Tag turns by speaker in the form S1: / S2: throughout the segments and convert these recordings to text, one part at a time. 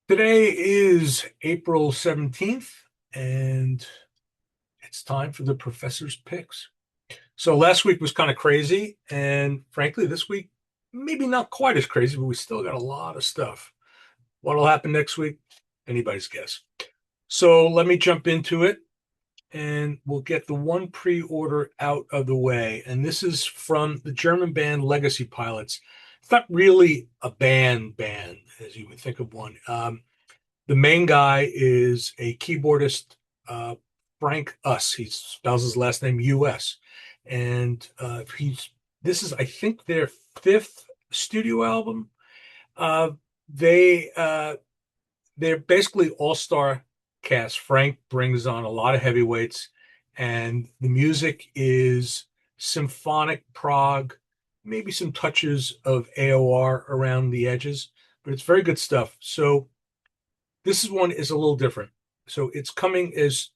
S1: Today is April 17th, and it's time for the professor's picks. So last week was kind of crazy, and frankly, this week, maybe not quite as crazy, but we still got a lot of stuff. What'll happen next week? Anybody's guess. So let me jump into it, and we'll get the one pre-order out of the way. And this is from the German band Legacy Pilots. It's not really a band, as you would think of one. The main guy is a keyboardist, uh, Frank Us. He spells his last name US, and this is, I think, their fifth studio album. Uh, they they're basically all-star cast. Frank brings on a lot of heavyweights, and the music is symphonic prog, maybe some touches of AOR around the edges, but it's very good stuff. So this one is a little different. So it's coming as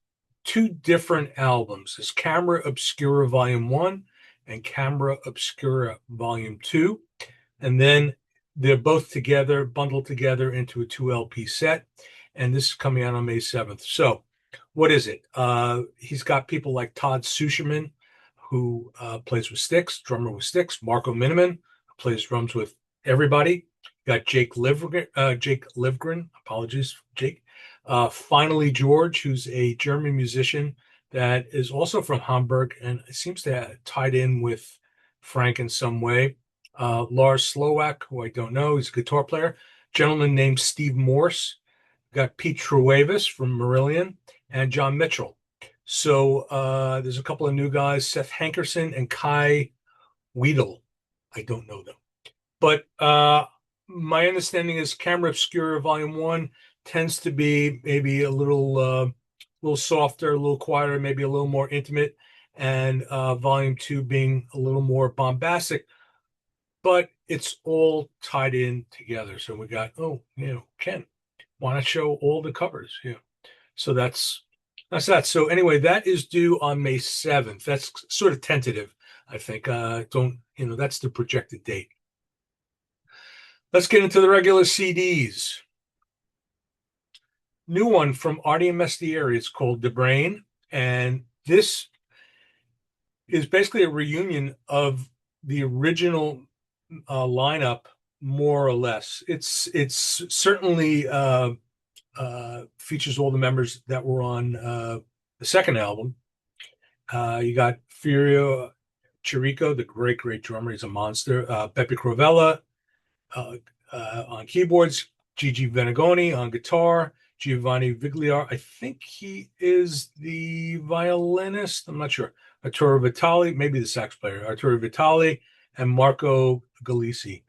S1: two different albums. It's Camera Obscura Volume 1 and Camera Obscura Volume 2. And then they're both together, bundled together into a 2 LP set. And this is coming out on May 7th. So what is it? He's got people like Todd Sucherman, who plays with Styx, drummer with Styx, Marco Miniman, who plays drums with everybody. Got Jake Livgren, apologies, Jake. Finally, George, who's a German musician that is also from Hamburg and seems to have tied in with Frank in some way. Lars Slowak, who I don't know, he's a guitar player. A gentleman named Steve Morse. Got Pete Truevis from Marillion and John Mitchell. So there's a couple of new guys, Seth Hankerson and Kai Weedle. I don't know them. But my understanding is Camera Obscura Volume 1 tends to be maybe a little softer, a little quieter, maybe a little more intimate, and Volume 2 being a little more bombastic, but it's all tied in together. So we got, Ken, why not show all the covers? Yeah. So that's that. So anyway, that is due on May 7th. That's sort of tentative, I think. That's the projected date. Let's get into the regular CDs. New one from Arti and Mestieri. It's called D-Brane, and this is basically a reunion of the original lineup, more or less. It's certainly features all the members that were on the second album. You got Furio Chirico, the great drummer. He's a monster. Pepe Crovella on keyboards, Gigi Venegoni on guitar, Giovanni Vigliar. I think he is the violinist. I'm not sure. Arturo Vitali, maybe the sax player. Arturo Vitali and Marco Galisi.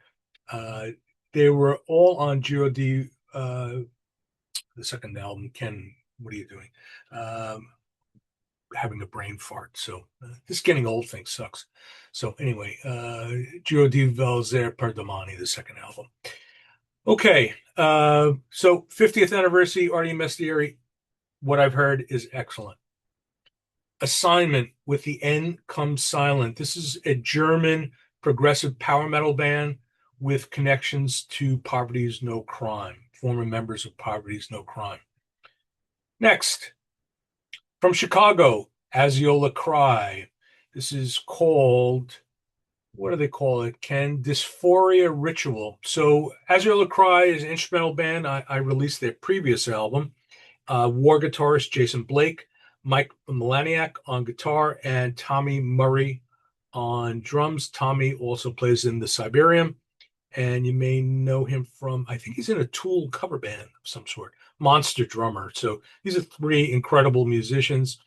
S1: They were all on Giro di the second album. Ken, what are you doing? Having a brain fart. So this getting old thing sucks. So anyway, Giro di Valzer per Domani, the second album. Okay, so 50th anniversary, Arti Mestieri. What I've heard is excellent. Assignment, With the End Comes Silent. This is a German progressive power metal band with connections to Poverty Is No Crime, former members of Poverty Is No Crime. Next, from Chicago, Aziola Cry. This is called, what do they call it, Ken? Dysphoria Ritual. So Aziola Cry is an instrumental band. I released their previous album. War guitarist Jason Blake, Mike Melaniak on guitar, and Tommy Murray on drums. Tommy also plays in the Siberium, and you may know him from, I think he's in a Tool cover band of some sort. Monster drummer. So these are three incredible musicians.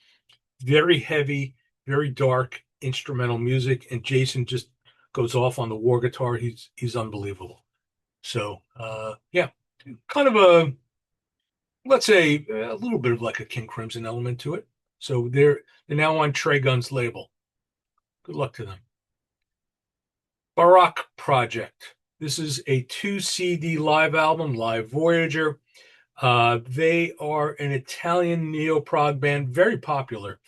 S1: Very heavy, very dark instrumental music, and Jason just goes off on the war guitar. He's unbelievable. So yeah, kind of a, let's say, a little bit of like a King Crimson element to it. So they're now on Trey Gunn's label. Good luck to them. Barock Project. This is a 2 CD live album, live Voyager. They are an Italian neo-prog band, very popular,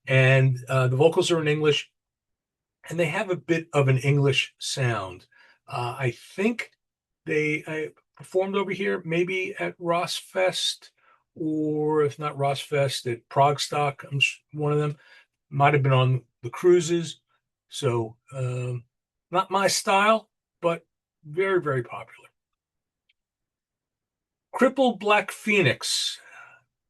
S1: and the vocals are in English, and they have a bit of an English sound. I think They performed over here, maybe at Rossfest, or if not Rossfest, at Progstock. One of them might have been on the cruises. So not my style, but very, very popular. Crippled Black Phoenix.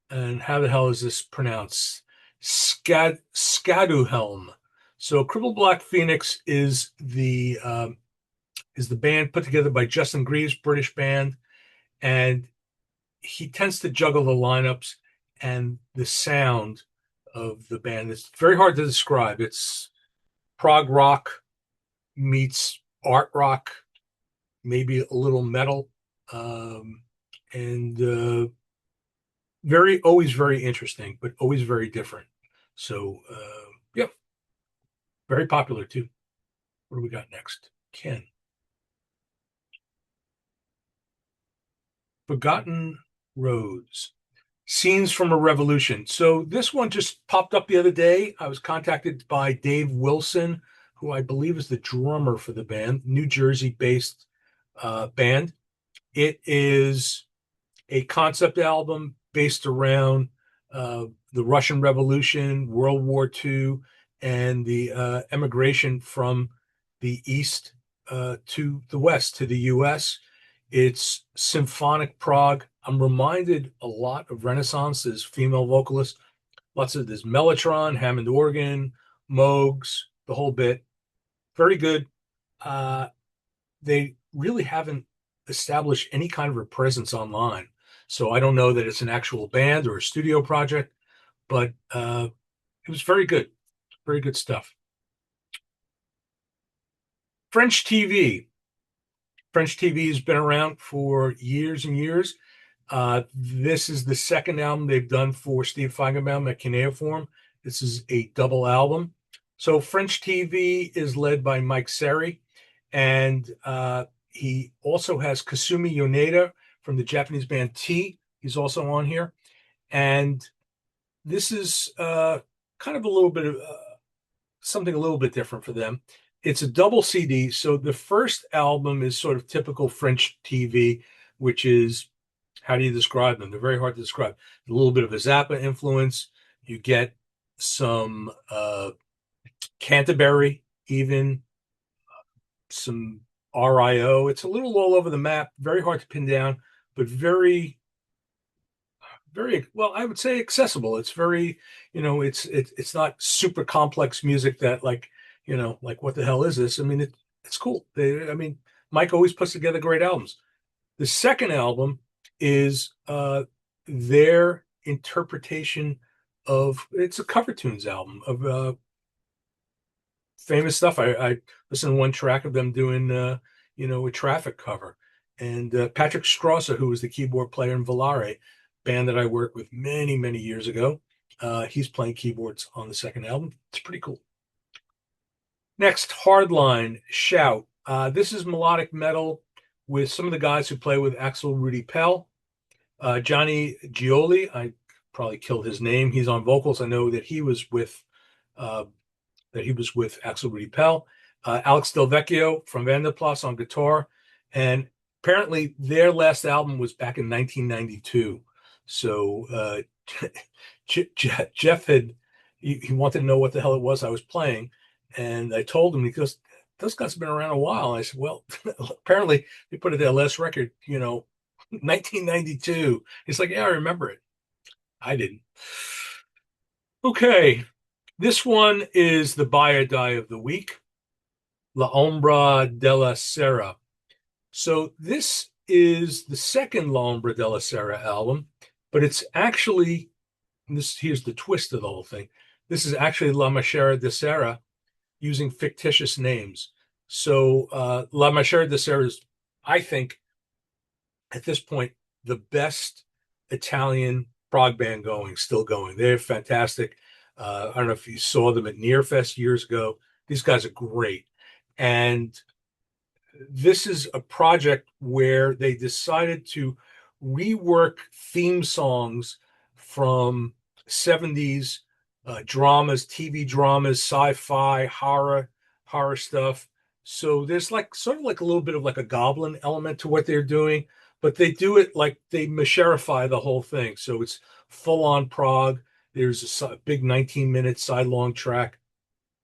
S1: And how the hell is this pronounced? Sceaduhelm. So Crippled Black Phoenix is the band put together by Justin Greaves, British band, and he tends to juggle the lineups and the sound of the band. It's very hard to describe. It's prog rock meets art rock, maybe a little metal, and always very interesting, but always very different. So, yeah, very popular too. What do we got next? Ken. Forgotten Roads. Scenes from a Revolution. So this one just popped up the other day. I was contacted by Dave Wilson, who I believe is the drummer for the band, New Jersey-based band. It is a concept album based around the Russian Revolution, World War II, and the emigration from the East to the West, to the U.S. It's symphonic prog. I'm reminded a lot of Renaissance's female vocalists. Lots of this mellotron, Hammond organ, Moogs, the whole bit. Very good. They really haven't established any kind of a presence online. So I don't know that it's an actual band or a studio project, but it was very good. Very good stuff. French TV. French TV has been around for years and years. This is the second album they've done for Steve Feigenbaum at Cuneiform. This is a double album. So French TV is led by Mike Seri, and he also has Kasumi Yoneda from the Japanese band T. He's also on here. And this is kind of a little bit of something a little bit different for them. It's a double CD. So the first album is sort of typical French TV, which is, how do you describe them? They're very hard to describe. A little bit of a Zappa influence. You get some Canterbury, even some RIO. It's a little all over the map, very hard to pin down, but very, very well, I would say accessible. It's very, it's not super complex music that like what the hell is this? I mean, it's cool. Mike always puts together great albums. The second album is their interpretation of, it's a cover tunes album of famous stuff. I listened to one track of them doing, a traffic cover. And Patrick Strasser, who was the keyboard player in Volare, band that I worked with many, many years ago, he's playing keyboards on the second album. It's pretty cool. Next, Hardline, Shout. This is melodic metal with some of the guys who play with Axel Rudy Pell. Johnny Gioli, I probably killed his name. He's on vocals. I know that he was with Axel Rudy Pell. Alex Del Vecchio from Vanderplas on guitar. And apparently their last album was back in 1992. So Jeff he wanted to know what the hell it was I was playing. And I told him, he goes, those guys have been around a while. And I said, well, apparently they put it their last record, 1992. He's like, yeah, I remember it. I didn't. Okay. This one is the buy or die of the week, La Ombra della Sera. So this is the second La Ombra della Sera album, but it's actually, here's the twist of the whole thing. This is actually La Mestieri de Sera using fictitious names. So La Mestieri de Sera is, I think, at this point, the best Italian prog band still going. They're fantastic. I don't know if you saw them at Nearfest years ago. These guys are great. And this is a project where they decided to rework theme songs from 70s dramas, TV dramas, sci-fi, horror stuff, So there's like sort of like a little bit of like a goblin element to what they're doing, but they do it like they Mesherify the whole thing. So it's full on prog. There's a big 19-minute sidelong track.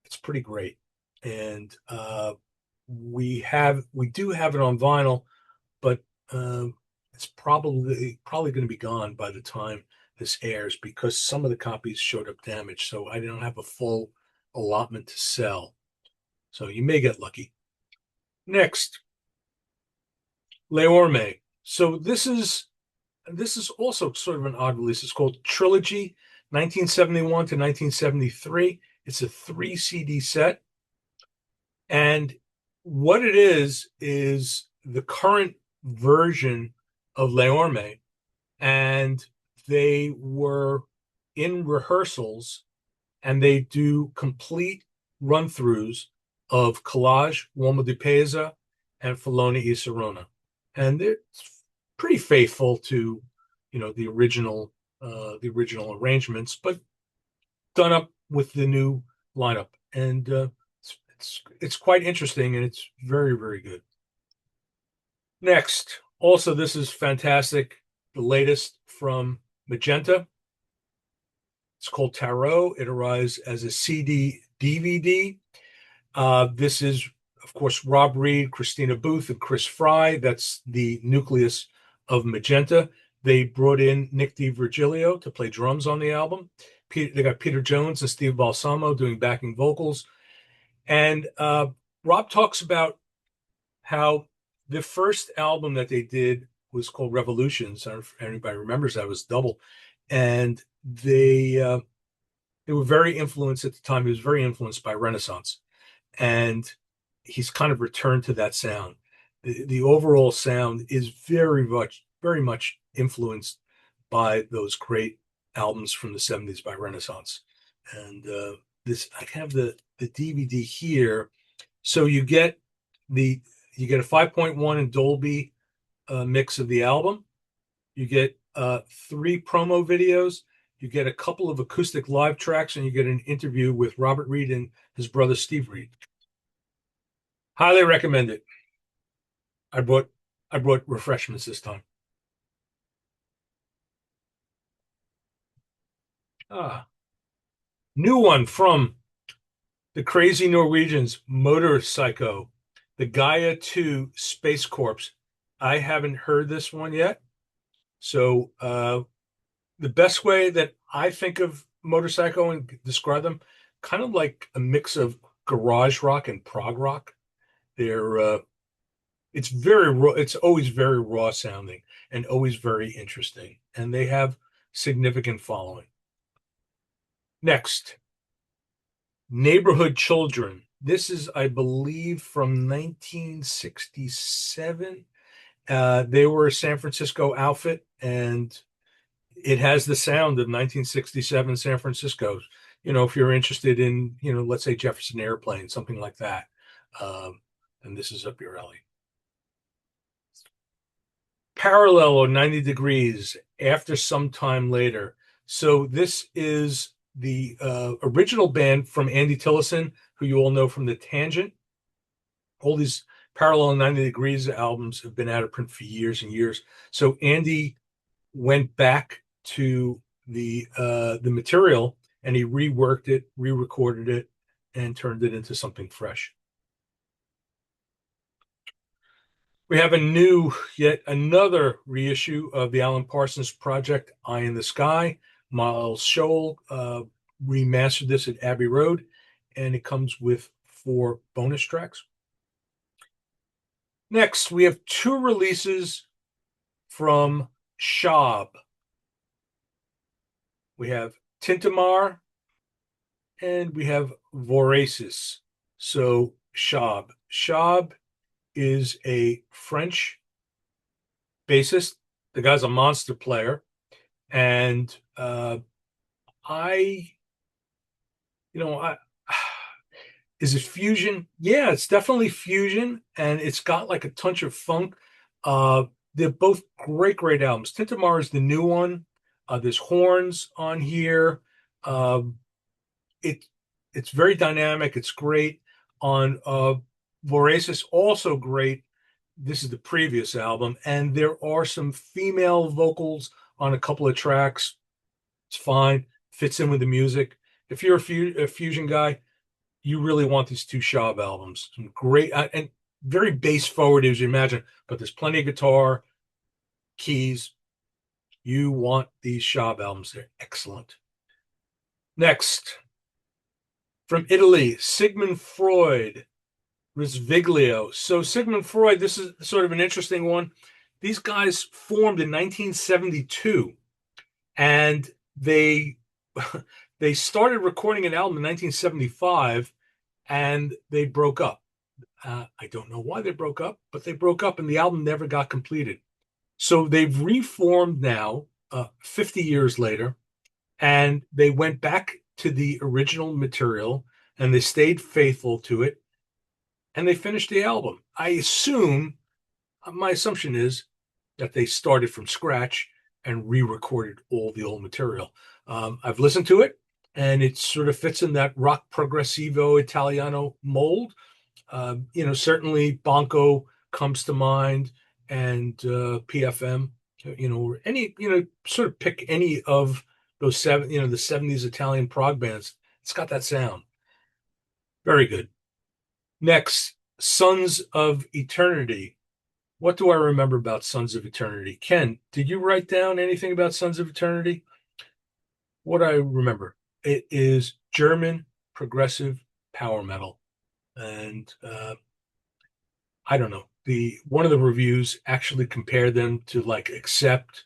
S1: It's pretty great. And we do have it on vinyl, but it's probably going to be gone by the time this airs because some of the copies showed up damaged. So I don't have a full allotment to sell. So you may get lucky. Next, Le Orme. So this is also sort of an odd release. It's called Trilogy, 1971 to 1973. It's a 3 CD set. And what it is the current version of Le Orme. And they were in rehearsals and they do complete run-throughs of Collage, Uomo di Pesa, and Filoni e Serona. And it's pretty faithful to, the original arrangements, but done up with the new lineup. And it's quite interesting and it's very, very good. Next, also, this is fantastic. The latest from Magenta. It's called Tarot. It arrives as a CD DVD. This is, of course, Rob Reed, Christina Booth, and Chris Fry. That's the nucleus of Magenta. They brought in Nick DiVirgilio to play drums on the album. They got Peter Jones and Steve Balsamo doing backing vocals. And Rob talks about how the first album that they did was called Revolutions. I don't know if anybody remembers that. It was double. And they were very influenced at the time. He was very influenced by Renaissance. And he's kind of returned to that sound. The overall sound is very much influenced by those great albums from the 70s by Renaissance. And I have the DVD here. So you get a 5.1 in Dolby mix of the album. You get 3 promo videos. You get a couple of acoustic live tracks, and you get an interview with Robert Reed and his brother Steve Reed. Highly recommend it. I brought refreshments this time. New one from the crazy Norwegians, Motorpsycho, the Gaia 2 Space Corps. I haven't heard this one yet. So the best way that I think of Motorpsycho and describe them, kind of like a mix of garage rock and prog rock. They're it's very raw. It's always very raw sounding and always very interesting. And they have significant following. Next, Neighb'rhood Childr'n. This is, I believe, from 1967. They were a San Francisco outfit, and it has the sound of 1967 San Francisco. If you're interested in, let's say Jefferson Airplane, something like that, and this is up your alley. Parallel or 90 Degrees, Aftersometimelater. So this is the original band from Andy Tillison, who you all know from The Tangent. All these Parallel and 90 Degrees albums have been out of print for years and years. So Andy went back to the material and he reworked it, re-recorded it, and turned it into something fresh. We have yet another reissue of the Alan Parsons project, Eye in the Sky. Miles Scholl remastered this at Abbey Road, and it comes with 4 bonus tracks. Next, we have 2 releases from Shob. We have Tintamarre, and we have Voraces. So Shob. Shob is a French bassist. The guy's a monster player. And is it fusion? Yeah, it's definitely fusion, and it's got like a touch of funk. They're both great albums. Tintamarre is the new one. There's horns on here. It's very dynamic. It's great. On Voraces, also great. This is the previous album, and there are some female vocals on a couple of tracks. It's fine, fits in with the music. If you're a fusion guy, you really want these two Shob albums. Some great and very bass forward as you imagine, but there's plenty of guitar, keys. You want these Shob albums. They're excellent. Next, from Italy, Sigmund Freud, Risveglio. So Sigmund Freud, this is sort of an interesting one. These guys formed in 1972, and they they started recording an album in 1975, and they broke up. I don't know why they broke up, but they broke up, and the album never got completed. So they've reformed now, 50 years later, and they went back to the original material, and they stayed faithful to it, and they finished the album. My assumption is that they started from scratch and re-recorded all the old material. I've listened to it, and it sort of fits in that rock progressivo Italiano mold. Certainly Bonko comes to mind, and PFM. Sort of pick any of those the 70s Italian prog bands. It's got that sound. Very good. Next, Sons of Eternity. What do I remember about Sons of Eternity? Ken, did you write down anything about Sons of Eternity? What I remember, it is German progressive power metal. And I don't know. One of the reviews actually compared them to like Accept.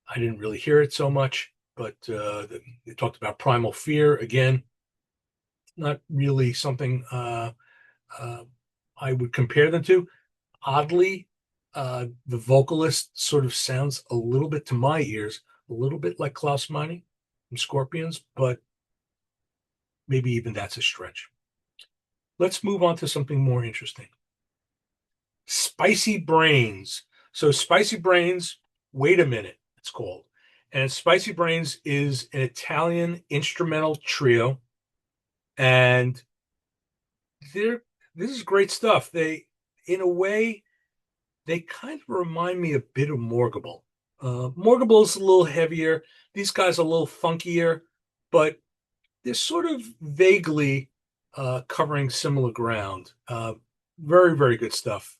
S1: I didn't really hear it so much, but they talked about Primal Fear again. Not really something I would compare them to. Oddly, the vocalist sort of sounds a little bit to my ears, a little bit like Klaus Meine from Scorpions, but maybe even that's a stretch. Let's move on to something more interesting. Spicy Brains. So Spicy Brains, wait a minute, it's called. And Spicy Brains is an Italian instrumental trio. And this is great stuff. In a way, they kind of remind me a bit of Morgable. Morgable is a little heavier. These guys are a little funkier, but they're sort of vaguely covering similar ground. Very, very good stuff.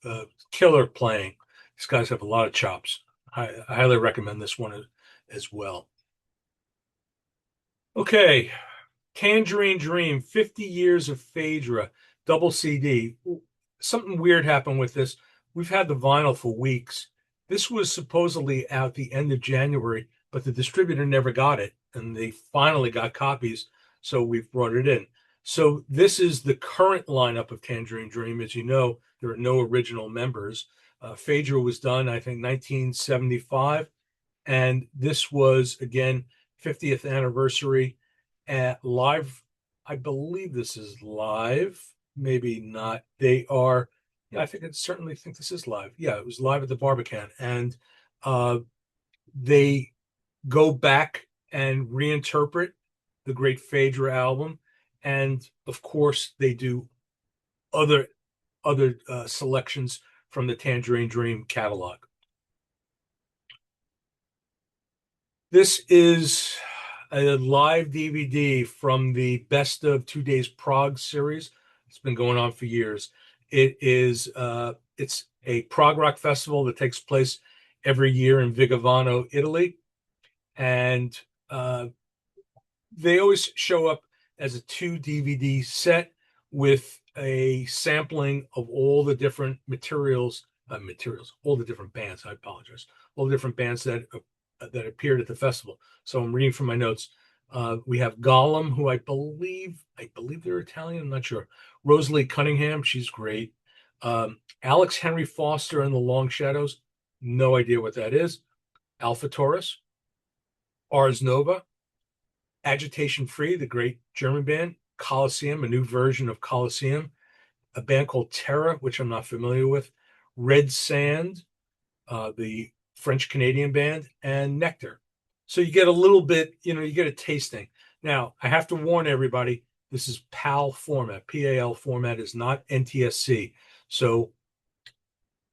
S1: Killer playing. These guys have a lot of chops. I highly recommend this one as well. Okay, Tangerine Dream, 50 Years of Phaedra, double CD. Something weird happened with this. We've had the vinyl for weeks. This was supposedly out the end of January, but the distributor never got it, and they finally got copies, so we've brought it in. So this is the current lineup of Tangerine Dream. As you know, there are no original members. Phaedra was done, I think, 1975, and this was, again, 50th anniversary at live. I believe this is live, maybe not. They are, yeah, I certainly think this is live. Yeah, it was live at the Barbican, and they go back and reinterpret the great Phaedra album, and of course they do other selections from the Tangerine Dream catalog. This is a live DVD from the Best of 2 Days Prog series. It's been going on for years. It's a prog rock festival that takes place every year in Vigevano, Italy, and they always show up as a 2 DVD set with a sampling of all the different all the different bands. I apologize, all the different bands that appeared at the festival. So I'm reading from my notes. We have Gollum, who I believe they're Italian. I'm not sure. Rosalie Cunningham, she's great. Alex Henry Foster and the Long Shadows, no idea what that is. Alpha Taurus, Ars Nova, Agitation Free, the great German band. Colosseum, a new version of Colosseum. A band called Terra, which I'm not familiar with. Red Sand, the French-Canadian band, and Nectar. So you get a little bit, you get a tasting. Now, I have to warn everybody, This is PAL format. PAL format is not NTSC. So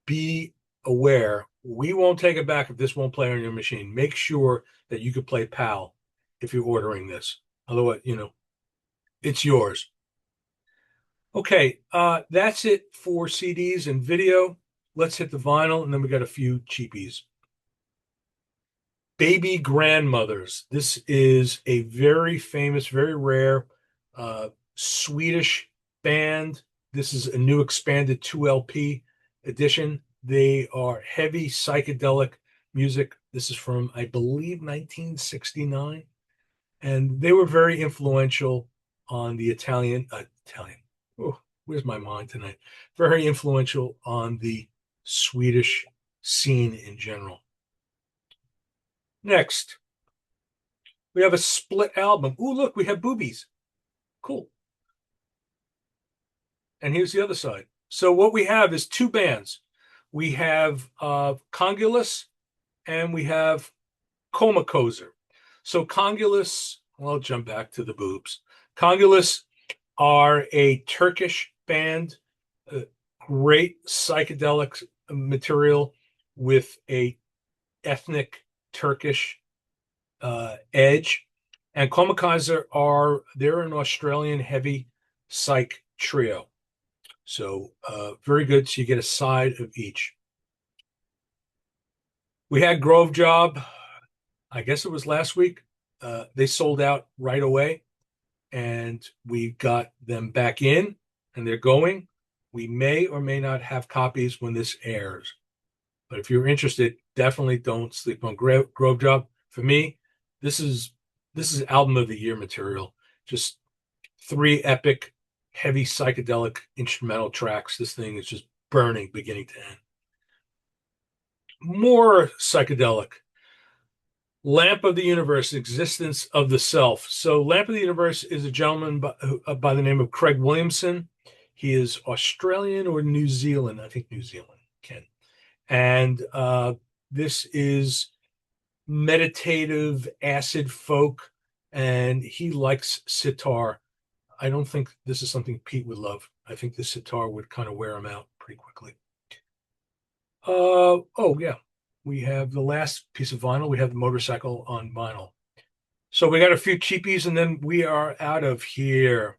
S1: be aware. We won't take it back if this won't play on your machine. Make sure that you can play PAL if you're ordering this. Otherwise, it's yours. Okay, that's it for CDs and video. Let's hit the vinyl, and then we got a few cheapies. Baby Grandmothers. This is a very famous, very rare Swedish band. This is a new expanded 2 LP edition. They are heavy psychedelic music. This is from, I believe, 1969. And they were very influential on the Italian. Oh, where's my mind tonight? Very influential on the Swedish scene in general. Next, we have a split album. Ooh, look, we have boobies. Cool. And here's the other side. So what we have is two bands. We have Congulus and we have Comacozer. So Congulus, well, I'll jump back to the boobs. Congulus are a Turkish band, great psychedelic material with a ethnic Turkish edge. And Comacozer they're an Australian heavy psych trio. So very good. So you get a side of each. We had Grove Job. I guess it was last week. They sold out right away, and we got them back in, and they're going. We may or may not have copies when this airs. But if you're interested, definitely don't sleep on Grove Job. For me, this is album of the year material. Just 3 epic, heavy psychedelic instrumental tracks. This thing is just burning beginning to end. More psychedelic. Lamp of the Universe, Existence of the Self. So Lamp of the Universe is a gentleman by the name of Craig Williamson. He is Australian or New Zealand. I think New Zealand, Ken. And this is meditative acid folk, and he likes sitar. I don't think this is something Pete would love. I think the sitar would kind of wear him out pretty quickly. Oh, yeah. We have the last piece of vinyl. We have the Motorpsycho on vinyl. So we got a few cheapies, and then we are out of here.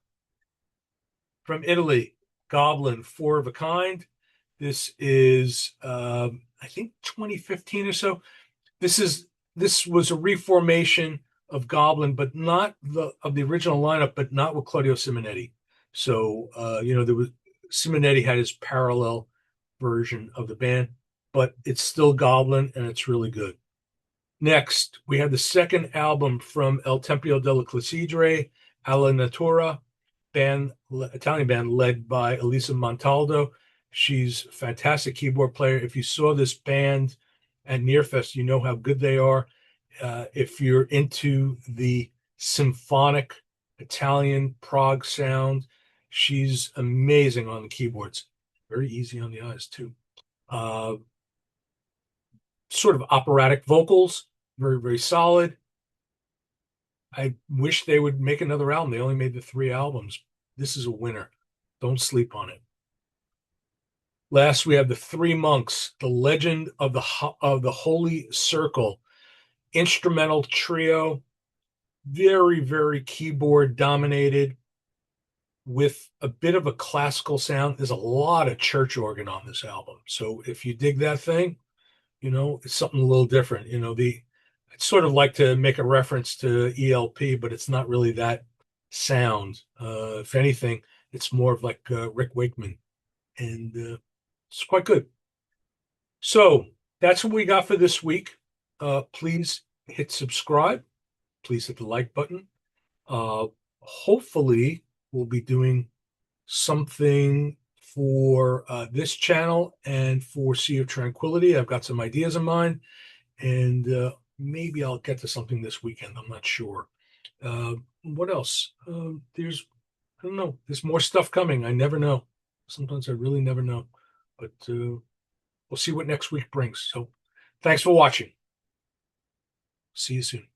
S1: From Italy, Goblin, 4 of a Kind. This is, I think, 2015 or so. This was a reformation of Goblin, but not of the original lineup, but not with Claudio Simonetti. So, Simonetti had his parallel version of the band, but it's still Goblin, and it's really good. Next, we have the second album from El Tempio della Clessidre, Alla Natura, Italian band led by Elisa Montaldo. She's a fantastic keyboard player. If you saw this band at Nearfest, you know how good they are. If you're into the symphonic Italian prog sound, she's amazing on the keyboards. Very easy on the eyes, too. Sort of operatic vocals, very, very solid. I wish they would make another album. They only made the 3 albums. This is a winner. Don't sleep on it. Last, we have the 3 Monks, the Legend of the Holy Circle, instrumental trio, very, very keyboard dominated with a bit of a classical sound. There's a lot of church organ on this album. So if you dig that thing, it's something a little different. I'd sort of like to make a reference to ELP, but it's not really that sound. If anything, it's more of like Rick Wakeman, and it's quite good. So that's what we got for this week. Please hit subscribe. Please hit the like button. Hopefully, we'll be doing something for this channel and for Sea of Tranquility. I've got some ideas in mind, and maybe I'll get to something this weekend. I'm not sure. What else? I don't know. There's more stuff coming. I never know. Sometimes I really never know. But we'll see what next week brings. So thanks for watching. See you soon.